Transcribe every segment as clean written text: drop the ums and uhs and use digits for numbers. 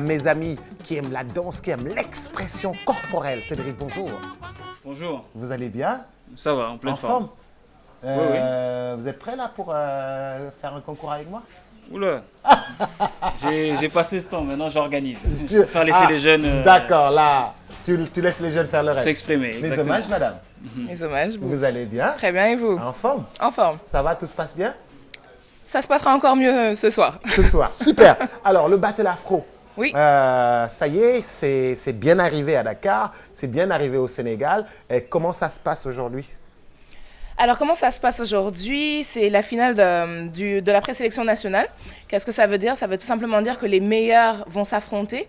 mes amis qui aiment la danse, qui aiment l'expression corporelle. Cédric, bonjour. Bonjour. Vous allez bien? Ça va, en pleine forme. Oui. Vous êtes prêts là pour faire un concours avec moi? Oula. J'ai passé ce temps, maintenant j'organise. Je préfère laisser les jeunes D'accord, là, tu laisses les jeunes faire le reste. s'exprimer. Mes hommages, madame. Mes hommages. Vous allez bien? Très bien, et vous? En forme? En forme. Ça va, tout se passe bien? Ça se passera encore mieux ce soir. Ce soir, super. Alors, le battle afro. Oui. Ça y est, c'est bien arrivé à Dakar, c'est bien arrivé au Sénégal. Et comment ça se passe aujourd'hui? Alors, comment ça se passe aujourd'hui? C'est la finale de la présélection nationale. Qu'est-ce que ça veut dire? Ça veut tout simplement dire que les meilleurs vont s'affronter.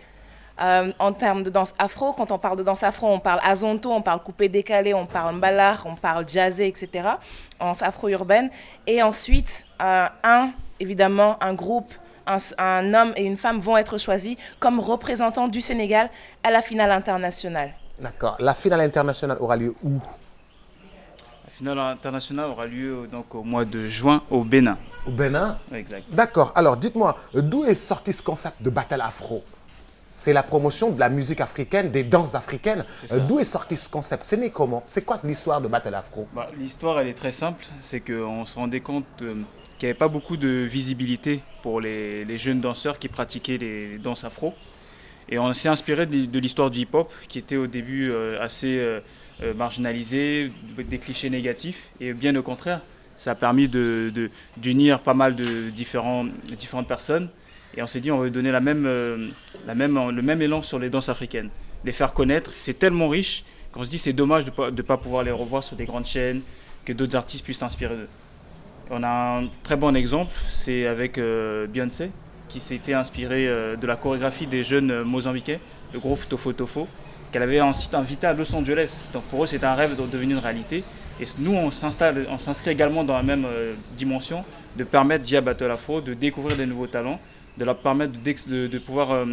En termes de danse afro, quand on parle de danse afro, on parle azonto, on parle coupé-décalé, on parle mbalar, on parle jazzé, etc. En afro-urbaine. Et ensuite, évidemment, un groupe, un homme et une femme vont être choisis comme représentants du Sénégal à la finale internationale. D'accord. La finale internationale aura lieu où? La finale internationale aura lieu donc, au mois de juin au Bénin. Au Bénin? Exact. D'accord. Alors, dites-moi, d'où est sorti ce concept de battle afro? C'est la promotion de la musique africaine, des danses africaines. D'où est sorti ce concept? C'est né comment? C'est quoi l'histoire de battle afro? L'histoire, elle est très simple. C'est qu'on se rendait compte qu'il n'y avait pas beaucoup de visibilité pour les jeunes danseurs qui pratiquaient les danses afro. Et on s'est inspiré de l'histoire du hip-hop, qui était au début assez marginalisé, des clichés négatifs. Et bien au contraire, ça a permis d'unir pas mal de différentes personnes. Et on s'est dit, on va donner le même élan sur les danses africaines. Les faire connaître, c'est tellement riche qu'on se dit c'est dommage de ne pas pouvoir les revoir sur des grandes chaînes, que d'autres artistes puissent s'inspirer d'eux. On a un très bon exemple, c'est avec Beyoncé, qui s'était inspirée de la chorégraphie des jeunes Mozambiquais, le groupe Tofo Tofo, qu'elle avait ensuite invité à Los Angeles. Donc pour eux, c'était un rêve de devenir une réalité. Et nous, on s'inscrit également dans la même dimension, de permettre via Battle Afro de découvrir des nouveaux talents, de leur permettre de pouvoir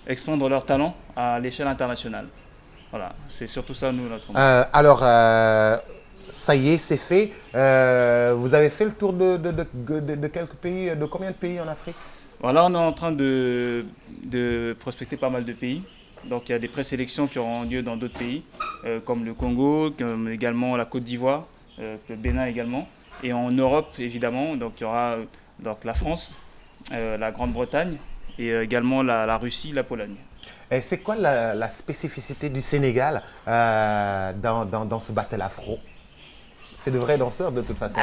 expandre leurs talents à l'échelle internationale. Voilà, c'est surtout ça, nous, notre alors, ça y est, c'est fait. Vous avez fait le tour de quelques pays, de combien de pays en Afrique? Voilà, on est en train de prospecter pas mal de pays. Donc, il y a des présélections qui auront lieu dans d'autres pays, comme le Congo, comme également la Côte d'Ivoire, le Bénin également. Et en Europe, évidemment, donc, il y aura donc, la France, la Grande-Bretagne et également la Russie, la Pologne. Et c'est quoi la spécificité du Sénégal dans ce battle afro? C'est de vrais danseurs de toute façon.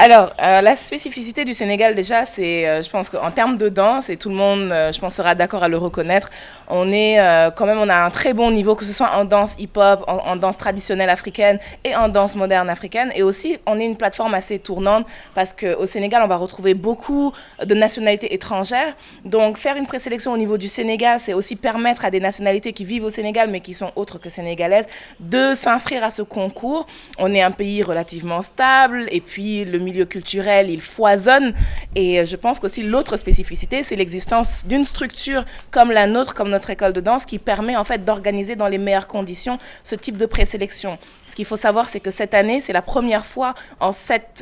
Alors, la spécificité du Sénégal, déjà, c'est, je pense qu'en termes de danse, et tout le monde, je pense, sera d'accord à le reconnaître, on est quand même, on a un très bon niveau, que ce soit en danse hip-hop, en danse traditionnelle africaine et en danse moderne africaine. Et aussi, on est une plateforme assez tournante parce qu'au Sénégal, on va retrouver beaucoup de nationalités étrangères. Donc, faire une présélection au niveau du Sénégal, c'est aussi permettre à des nationalités qui vivent au Sénégal, mais qui sont autres que sénégalaises, de s'inscrire à ce concours. On est un pays relativement stable, et puis le milieu culturel, il foisonne. Et je pense qu'aussi l'autre spécificité, c'est l'existence d'une structure comme la nôtre, comme notre école de danse, qui permet en fait d'organiser dans les meilleures conditions ce type de présélection. Ce qu'il faut savoir, c'est que cette année, c'est la première fois en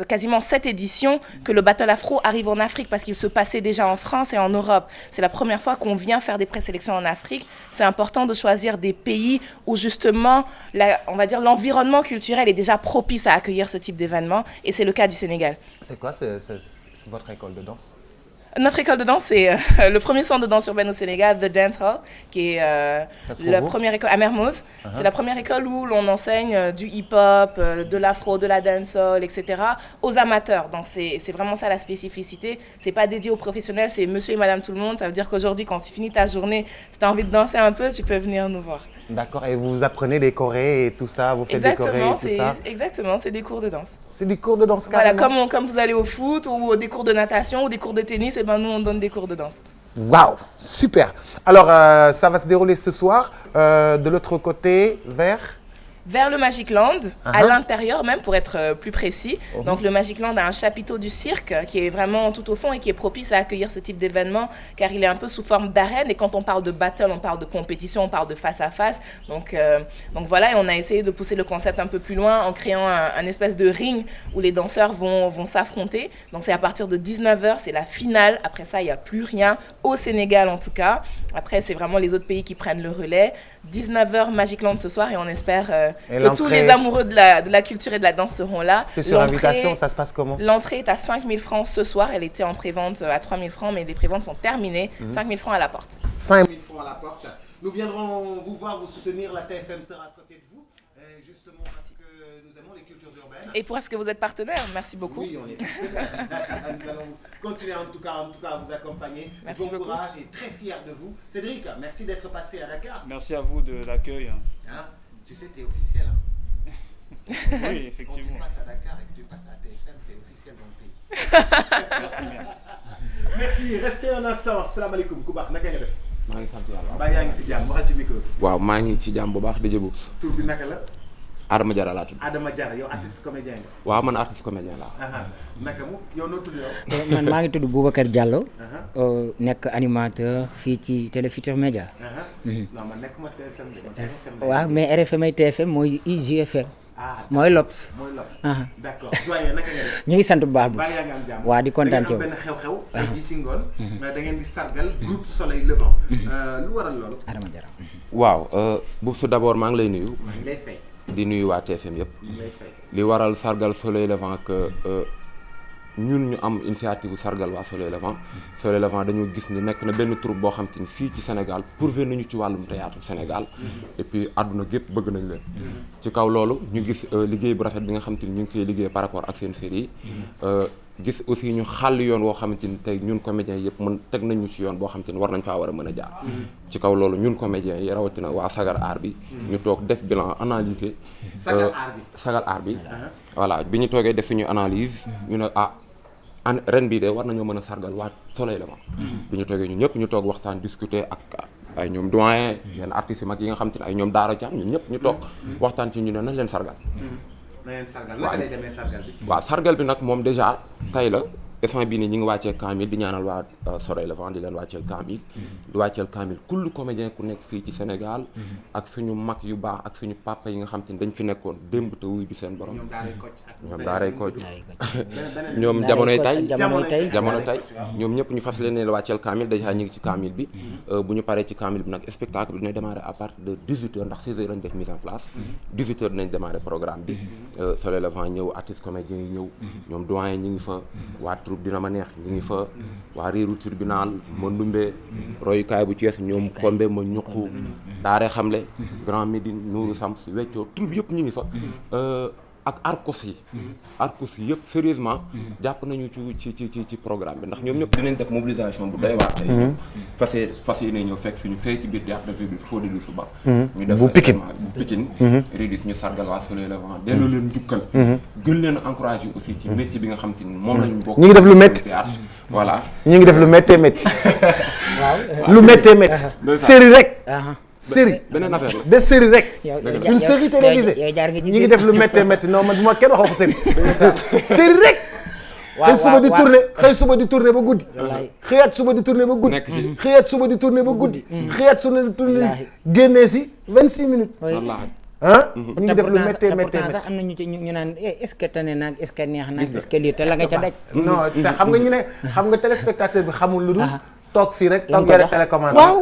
quasiment 7 éditions que le Battle Afro arrive en Afrique, parce qu'il se passait déjà en France et en Europe. C'est la première fois qu'on vient faire des présélections en Afrique. C'est important de choisir des pays où justement, on va dire, l'environnement culturel est déjà propice à accueillir ce type d'événement, et c'est le cas du Sénégal. C'est quoi c'est votre école de danse? Notre école de danse, c'est le premier centre de danse urbaine au Sénégal, The Dance Hall, qui est la première école à Mermoz. C'est la première école où l'on enseigne du hip-hop, de l'afro, de la dancehall, etc. aux amateurs. Donc c'est vraiment ça la spécificité. C'est pas dédié aux professionnels, c'est monsieur et madame tout le monde. Ça veut dire qu'aujourd'hui, quand tu finis ta journée, si tu as envie de danser un peu, tu peux venir nous voir. D'accord, et vous apprenez des chorés et tout ça, vous faites des chorés et tout ça? Exactement, c'est des cours de danse. C'est des cours de danse carrément? Voilà, comme vous allez au foot ou des cours de natation ou des cours de tennis, et ben nous on donne des cours de danse. Waouh, super. Alors, ça va se dérouler ce soir, de l'autre côté, vers vers le Magic Land, à l'intérieur même pour être plus précis. Donc le Magic Land a un chapiteau du cirque qui est vraiment tout au fond et qui est propice à accueillir ce type d'événement car il est un peu sous forme d'arène et quand on parle de battle, on parle de compétition, on parle de face à face. Donc voilà, et on a essayé de pousser le concept un peu plus loin en créant un espèce de ring où les danseurs vont s'affronter. Donc c'est à partir de 19h, c'est la finale. Après ça, il n'y a plus rien au Sénégal en tout cas. Après, c'est vraiment les autres pays qui prennent le relais. 19h Magic Land ce soir et on espère que tous les amoureux de la culture et de la danse seront là. C'est sur invitation, ça se passe comment? L'entrée est à 5 000 francs ce soir. Elle était en prévente à 3 000 francs, mais les préventes sont terminées. 5 000 francs à la porte. 5 000 francs à la porte. Nous viendrons vous voir, vous soutenir. La TFM sera à côté de vous. Justement parce que nous aimons les cultures urbaines. Et parce que vous êtes partenaire, merci beaucoup. Oui, on est partenaire. Nous allons continuer en tout cas à vous accompagner. Merci bon beaucoup. Courage et très fiers de vous. Cédric, merci d'être passé à Dakar. Merci à vous de l'accueil. Hein? Tu sais, tu es officiel. Hein? Oui, Quand effectivement. tu passes à Dakar et que tu passes à TFM, tu es officiel dans le pays. Merci bien. Merci, restez un instant. Salam alaikum. Ku baax naka nga def? maa ngi sant yàlla. Mbaa yaa ngi si jàmm waxal ci micro bi. waaw maa ngi ci jàmm bu baax di jëbu. Tur bi naka la? Adama Diarra laa tudd. Adama Diarra, yow artiste comédien nga. waaw man artiste comédien laa. Naka mu yow noo tudd yow? man maa ngi tudd Boubacar Diallo. nekk animateur fii ci Télé Futurs Médias. non man nekkuma TFM de. TFM waaw mais RFM ay TFM mooy IGFM. mooy Lops. mooy Lops. D'accord. Doyen naka nga def? ñu ngi sant bu baax bi. Baa yaa ngi am jàmm. waa di kontaan ci yow. da ngeen am benn xew-xew. tey jii ci ngoon. da ngeen di sargal groupe Soleil Levant. lu waral loolu? Adama Diarra. waaw Boubsou d'abord maa ngi lay nuyu. maa ngi lay fay. di nuyu waa TFM yëpp. maa ngi lay fay. li waral sargal Soleil Levant que ñun ñu am initiative sargal waa Soleil Levant. Soleil Levant dañoo gis ni nekk na benn troupe boo xam te ni fii ci Sénégal prouvé nañu ci wàllum théâtre Sénégal. et puis àdduna gépp bëgg nañ leen. ci kaw loolu ñu gis liggéey bu rafet bi nga xam te ni ñu ngi koy liggéey par rapport ak seen série yi. gis aussi ñu xàll yoon woo xamante ni tey ñun comédiens yëpp mën teg nañu ci yoon boo xamante ni war nañ faa war a mën a jaar. ci kaw loolu ñun comédiens yi rawatina waa Sagar Art bi. ñu toog def bilan analyser. Sagal Art bi. Sagal Art bi. voilà bi ñu toogee def suñu analyse ñu ne ren bii de war nañoo mën a sargal waa Soleil Levant. bi ñu toogee ñun ñëpp ñu toog waxtaan discuter ak ay ñoom doyen yenn artistes yu mag yi nga xam te ne ay ñoom Daara Thiam ñun ñëpp ñu toog waxtaan ci ñu ne nañ leen sargal. na leen sargal naka lay demee sargal bi. waaw sargal bi nag moom déjà tey la instant bii nii ñu ngi wàccee kaamil di ñaanal waa Soleil Levant di leen wàcceel kaamil. di wàcceel kaamil kull comédien ku nekk fii ci Sénégal. ak suñu mag yu baax ak suñu papa yi nga xam te ni dañ fi nekkoon démb te wuy bi seen borom. ñoom daaray Kocc ak ñoom daaray Kocc beneen ñoom jamonoy tay jamonoy tay ñoom ñëpp ñu fas leen ne la wàcceel kaamil déjà ñu ngi ci kaamil bi. bu ñu paree ci kaamil bi nag spectacle bi dina démarrer à partir de 18h ndax 16h lañ def mise en place. 18h dinañ démarrer programme bi. Soleil Levant ñëw artistes comédiens yi ñëw. ñoom doyen ñi ngi fa waa troupe dina ma neex ñi ngi fa waa Riiru Tribunal ma Ndumbe royukaay bu Thiès ñoom Kombe ma ñuqu Daare Xamle Grand Médine Nourou Sams Weccoo troupe yëpp ñu ngi fa ak arcos yi yëpp sérieusement jàpp nañu ci programme bi ndax ñoom ñëpp dinañ def mobilisation bu doy waar tey fas yéene ñëw fekk suñu fee ci biir théâtre de ville Fodé du Suba ñu def bu Pikine Ridis ñu sargal waa Soleil Levant delloo leen njukkal gën leen encouragé aussi ci métier bi nga xam te ni moom lañu bokk ñu ngi def lu métti voilà ñu ngi def lu méttee métti lu méttee métti série rek série beneen affaire la des séries rek une série télévisée ñi ñi ngi def lu méttee métti non man bu ma kenn waxoo ko série série rek xëy suba di tourné xëy suba di tourné ba guddi xëyaat suba di tourné ba guddi xëyaat suba di tourné ba guddi xëyaat suba di tourné génnee si 26 minutes wallaahi ñu ngi def lu méttee méttee sax am na ñu naan est-ce que tane naag est-ce que neex naag est-ce que lii te la nga ca daj non c'est xam nga ñu ne xam nga téléspectateur bi xamul lu dul toog fii rek toog yore télécommande waaw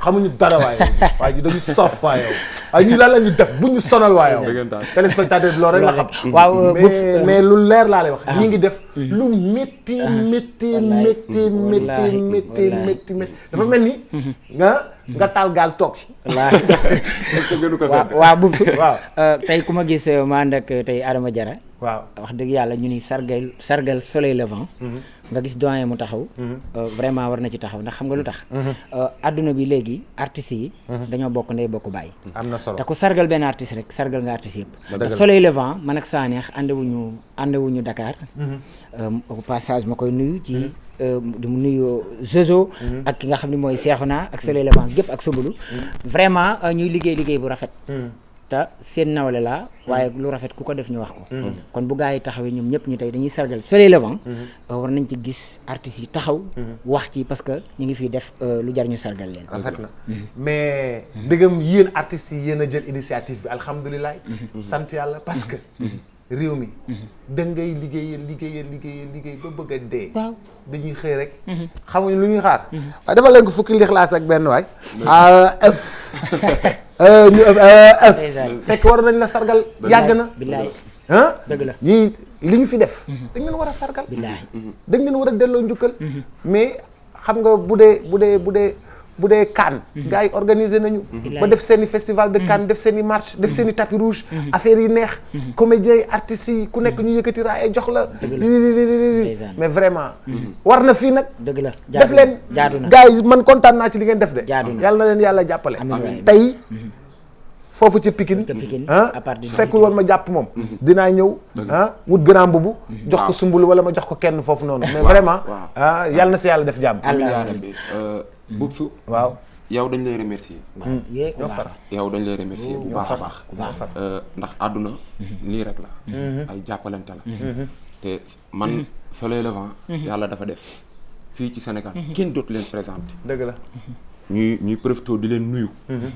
xamuñu dara waaye ji dañu sof waa yow ay ñii lan la ñuy def bu ñu sonal waa yow téléspectateur bi loolu rek la xam waaw mais lu leer laa lay wax ñi ngi def lu métti dafa mel ni nga taal gaal toog si waaw Boubsou tey ku ma gis ma ànd ak tey Adama Diarra waaw wax dëgg yàlla ñu ni sargal Soleil Levant nga gis doyen mu taxaw vraiment war na ci taxaw ndax xam nga lu tax adduna bi léegi artistes yi dañoo bokk ndey bokk bàyyi am na solo te ku sargal benn artiste rek sargal nga artistes yëpp te Soleil Levant man ak Sanex àndewuñu Dakar au passage ma koy nuyu ci di mu nuyu Jojo ak ki nga xam ne mooy Cheikhouna ak Soleil Levant gépp ak Sobalu vraiment ñuy liggéey bu rafet te seen nawle laa waaye lu rafet ku ko def ñu wax ko kon bu gaa yi taxawee ñoom ñëpp ñu tey dañuy sargal Soleil Levant war nañ ci gis artistes yi taxaw wax ci parce que ñu ngi fiy def lu jar ñu sargal leen rafet na mais dëggam yéen artistes yi yéen a jël initiative bi alhamdulilah sant yàlla parce que réew mi da ngay liggéey ba bëgg a dee waaw dañuy xëy rek xamuñ lu ñuy xaar waaye dafa leen ko fukki lixlaas ak benn waay fekk war nañ la sargal yàgg na billaay ah dëgg la ñii li ñu fi def dañ leen war a sargal billaay dañ leen war a delloo njukkal mais xam nga bu dee Cannes gars yi organisé nañu ba def seen i festival de Cannes def seen i marche def seen i tapis rouge affaire yi neex comédiens yi artistes yi ku nekk ñu yëkkati raaya jox la mais vraiment war na fii nag dëgg la def leen jaadu na gars yi man kontaan naa ci li ngeen def de jaadu na yàlla na leen yàlla jàppale amiin tey foofu ci Pikine ah su fekkul woon ma jàpp moom dinaa ñëw wut grand mbubu jox ko sumbulu wala ma jox ko kenn foofu noonu mais vraiment yàlla na si yàlla def jàmm Boubsou waaw yow dañ lay remercier ñoo far yow dañ lay remercier bu baax a baax ndax àdduna lii rek la ay jàppalante la te man Soleil Levant yàlla dafa def fii ci Sénégal kenn dootu leen présenté dëgg la ñuy profité di leen nuyu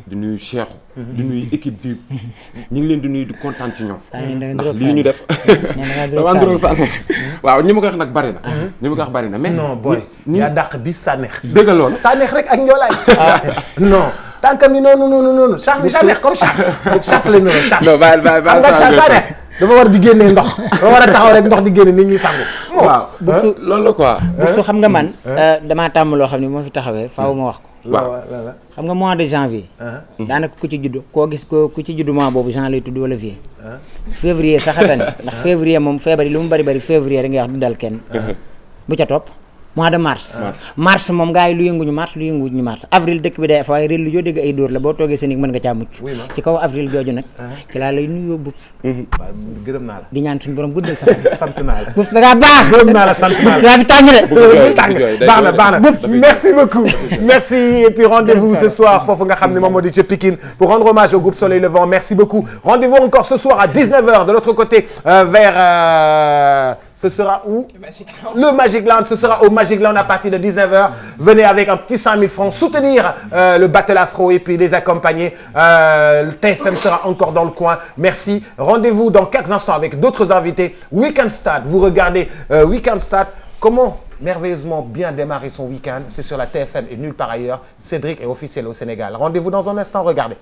di nuyu Cheikhou di nuyu équipe bi ñu ngi leen di nuyu di kontaan ci ñoom ndax lii ñu def dama nduroo sànneex waaw ñi ma ko wax nag bari na mais non boy yaa dàq 10 sànneex dëgg loolu sànneex rek ak njoolaay non tànkam ni noonu chasse bi sànneex comme chasse la noonu chasse non bàyyi xam nga chasse sànneex dafa war di génnee ndox dafa war a taxaw rek ndox di génne nit ñi sangu waaw loolu la quoi Boubsou xam nga man damaa tàmm loo xam ne moo fi taxawee faaw ma wax ko waaw xam nga mois de janvier daanaka ku ci judd koo gis ku ci judd mois boobu jan lay tudd wala vie février saxatane ndax février moom feebar yi lu mu bari février rek ngay wax du dal kenn bu ca topp mois de mars moom gars yi lu yënguñu mars avril dëkk bi day fa waaye réel lu joo dégg ay dóor la boo toogee seen mën nga caa mucc ci kaw avril jooju nag ci laa lay nuyoo Boubsou gërëm naa la di ñaan suñu borom guddal sa fan sant naa la Boubsou da ngaa baax gërëm naa la sant naa la yaa fi tàng de baax na merci beaucoup merci et puis rendez-vous ce soir foofu nga xam ne moom moo di ca Pikine pour rendre hommage au groupe Soleil Levant merci beaucoup rendez-vous encore ce soir à 19h de l'autre côté vers ce sera où? Le Magic Land. Ce sera au Magic Land à partir de 19h. Venez avec un petit 5 000 francs soutenir le Battle Afro et puis les accompagner. Le TFM sera encore dans le coin. Merci. Rendez-vous dans quelques instants avec d'autres invités. Weekend Start. Vous regardez Weekend Start. Comment merveilleusement bien démarrer son week-end? C'est sur la TFM et nulle part ailleurs. Cédric est officiel au Sénégal. Rendez-vous dans un instant. Regardez.